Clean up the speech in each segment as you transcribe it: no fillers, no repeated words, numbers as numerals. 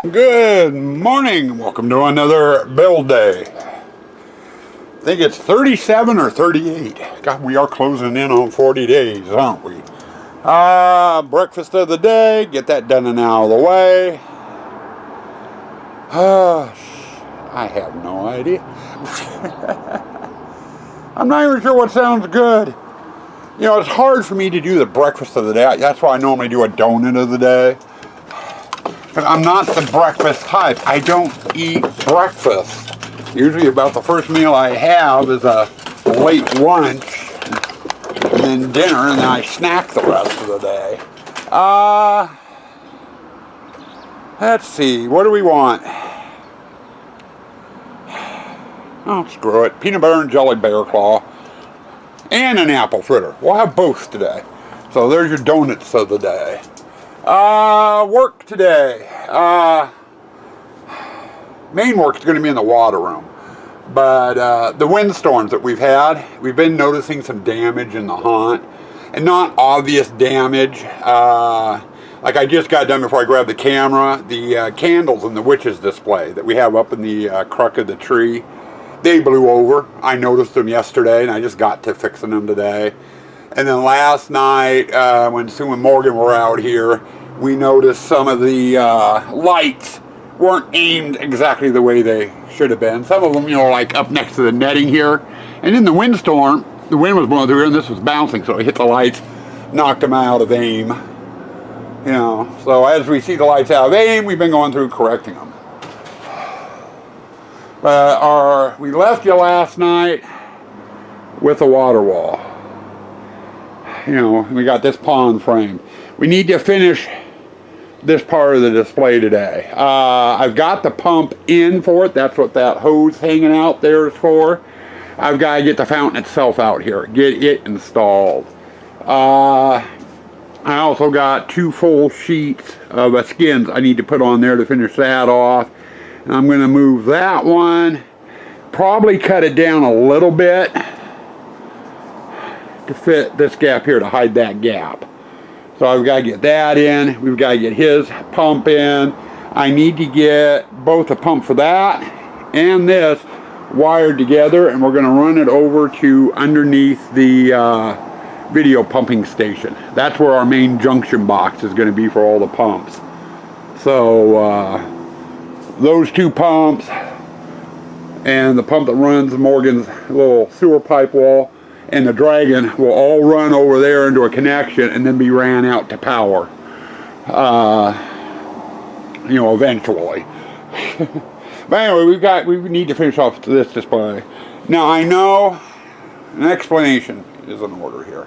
Good morning. Welcome to another build day. I think it's 37 or 38. God, we are closing in on 40 days, aren't we? Breakfast of the day. Get that done and out of the way. I have no idea. I'm not even sure what sounds good. You know, it's hard for me to do the breakfast of the day. That's why I normally do a donut of the day. But I'm not the breakfast type. I don't eat breakfast. Usually about the first meal I have is a late lunch, and then dinner, and then I snack the rest of the day. Let's see, what do we want? Oh, screw it. Peanut butter and jelly bear claw. And an apple fritter. We'll have both today. So there's your donuts of the day. Work today. Main work is going to be in the water room. But the windstorms that we've had, we've been noticing some damage in the haunt. And not obvious damage. Like I just got done before I grabbed the camera. The candles in the witch's display that we have up in the crook of the tree, they blew over. I noticed them yesterday and I just got to fixing them today. And then last night, when Sue and Morgan were out here, we noticed some of the lights weren't aimed exactly the way they should have been. Some of them, you know, like up next to the netting here. And in the windstorm, the wind was blowing through here and this was bouncing, so it hit the lights, knocked them out of aim. You know, so as we see the lights out of aim, we've been going through correcting them. We left you last night with a water wall. You know, we got this pond frame. We need to finish this part of the display today. I've got the pump in for it. That's what that hose hanging out there is for. I've got to get the fountain itself out here, get it installed. I also got 2 full sheets of skins I need to put on there to finish that off. And I'm going to move that one, probably cut it down a little bit to fit this gap here, to hide that gap. So I've got to get that in. We've got to get his pump in. I need to get both a pump for that and this wired together, and we're going to run it over to underneath the video pumping station. That's where our main junction box is going to be for all the pumps. So those 2 pumps and the pump that runs Morgan's little sewer pipe wall and the dragon will all run over there into a connection and then be ran out to power, you know, eventually. But anyway, we need to finish off this display. Now I know an explanation is in order here.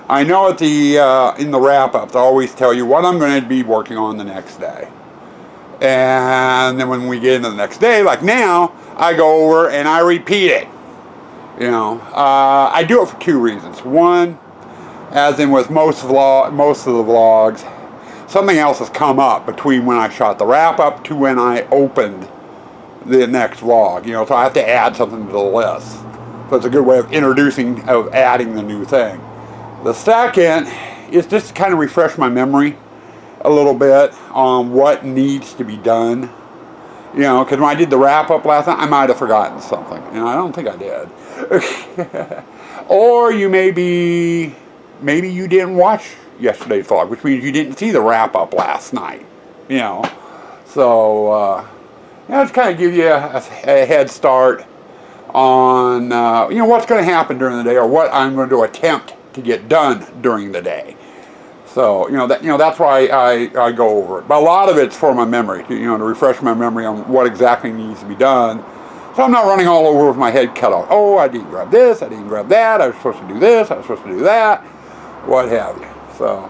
I know at the in the wrap-ups I always tell you what I'm going to be working on the next day. And then when we get into the next day, like now, I go over and I repeat it. You know, I do it for 2 reasons. One, as in with most of the vlogs, something else has come up between when I shot the wrap-up to when I opened the next vlog. You know, so I have to add something to the list. So it's a good way of adding the new thing. The second is just to kind of refresh my memory a little bit on what needs to be done. You know, because when I did the wrap-up last night, I might have forgotten something. And I don't think I did. Or maybe you didn't watch yesterday's vlog, which means you didn't see the wrap-up last night. You know. So, you know, just kind of give you a head start on, you know, what's going to happen during the day, or what I'm going to attempt to get done during the day. So, that's why I go over it. But a lot of it's for my memory, to refresh my memory on what exactly needs to be done. So I'm not running all over with my head cut off. Oh, I didn't grab this, I didn't grab that, I was supposed to do this, I was supposed to do that, what have you. So,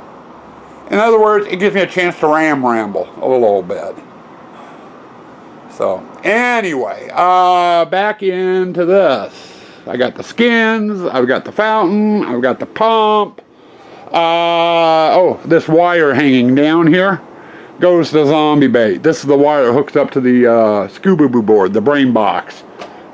in other words, it gives me a chance to ramble a little bit. So, anyway, back into this. I got the skins, I've got the fountain, I've got the pump. This wire hanging down here goes to zombie bait. This is the wire that hooks up to the scuba boo board, the brain box,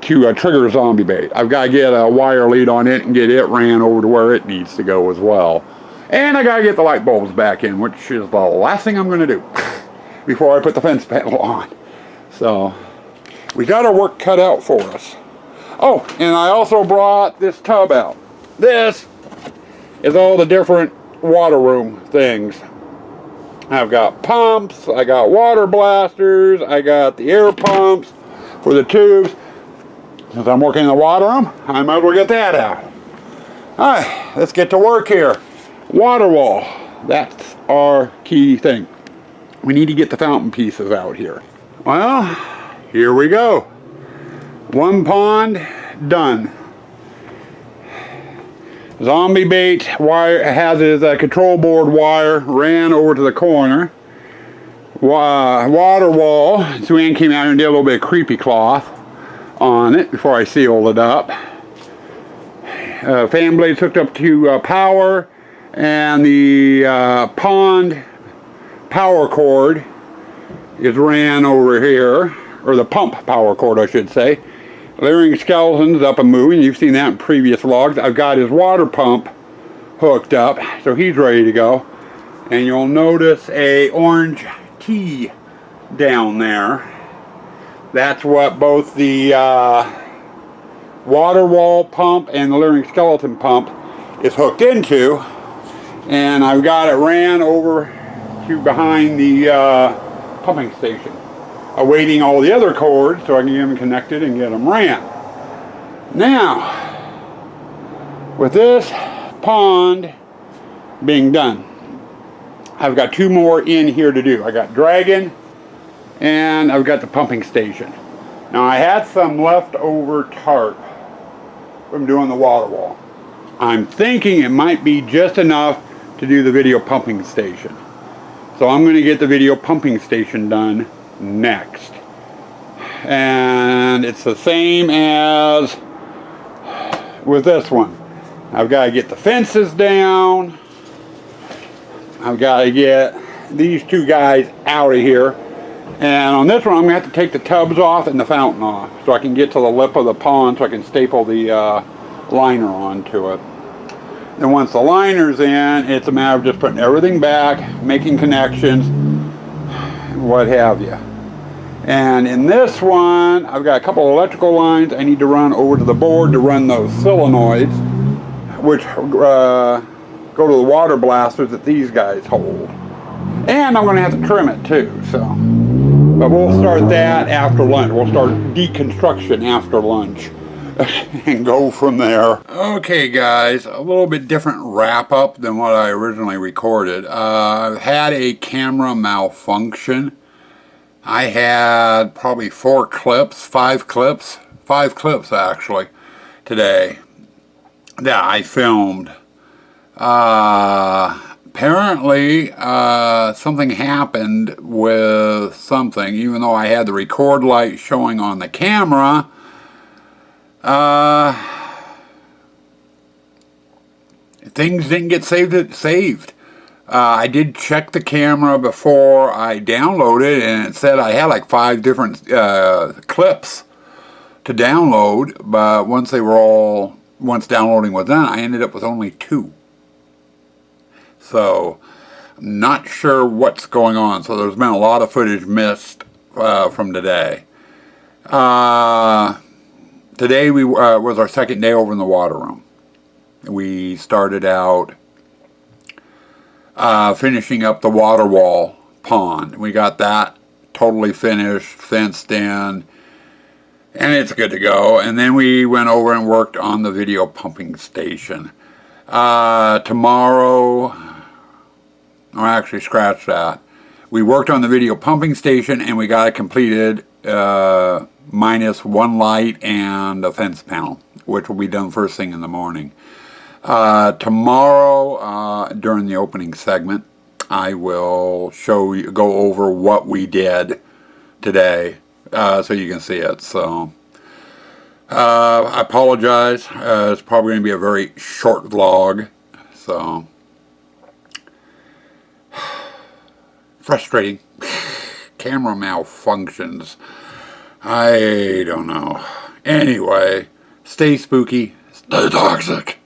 to trigger zombie bait. I've got to get a wire lead on it and get it ran over to where it needs to go as well. And I got to get the light bulbs back in, which is the last thing I'm going to do. before I put the fence panel on. So we got our work cut out for us. Oh, and I also brought this tub out. This is all the different water room things. I've got pumps, I got water blasters, I got the air pumps for the tubes. Since I'm working in the water room, I might as well get that out. Alright, let's get to work here. Water wall, that's our key thing. We need to get the fountain pieces out here. Well, here we go. One pond done. Zombie bait wire has his control board wire ran over to the corner. Water wall. Sue-Ann came out and did a little bit of creepy cloth on it before I sealed it up. Fan blade's hooked up to power, and the pond power cord is ran over here, or the pump power cord I should say. Leering skeleton's up and moving. You've seen that in previous vlogs. I've got his water pump hooked up, so he's ready to go. And you'll notice a orange key down there. That's what both the water wall pump and the Leering skeleton pump is hooked into. And I've got it ran over to behind the pumping station, awaiting all the other cords so I can get them connected and get them ran. Now, with this pond being done, I've got two more in here to do. I got Dragon and I've got the pumping station. Now I had some leftover tarp from doing the water wall. I'm thinking it might be just enough to do the video pumping station. So I'm going to get the video pumping station done next. And it's the same as with this one. I've got to get the fences down. I've got to get these two guys out of here. And on this one I'm going to have to take the tubs off and the fountain off so I can get to the lip of the pond so I can staple the liner onto it. And once the liner's in, it's a matter of just putting everything back, making connections, what have you. And in this one, I've got a couple of electrical lines I need to run over to the board to run those solenoids, which go to the water blasters that these guys hold. And I'm going to have to trim it too, so. But we'll start that after lunch. We'll start deconstruction after lunch and go from there. Okay guys, a little bit different wrap up than what I originally recorded. I've had a camera malfunction. I had probably 5 clips actually today that I filmed. Apparently something happened with something, even though I had the record light showing on the camera. Things didn't get saved. I did check the camera before I downloaded, and it said I had like 5 different clips to download, but once downloading was done, I ended up with only 2. So, I'm not sure what's going on. So there's been a lot of footage missed from today. Today was our second day over in the water room. We started out finishing up the water wall pond. We got that totally finished, fenced in, and it's good to go. And then we went over and worked on the video pumping station. Tomorrow, or actually scratch that. We worked on the video pumping station and we got it completed minus 1 light and a fence panel, which will be done first thing in the morning. Tomorrow, during the opening segment, I will go over what we did today, so you can see it. So, I apologize. It's probably going to be a very short vlog. So, frustrating. Camera malfunctions. I don't know. Anyway, stay spooky, stay toxic.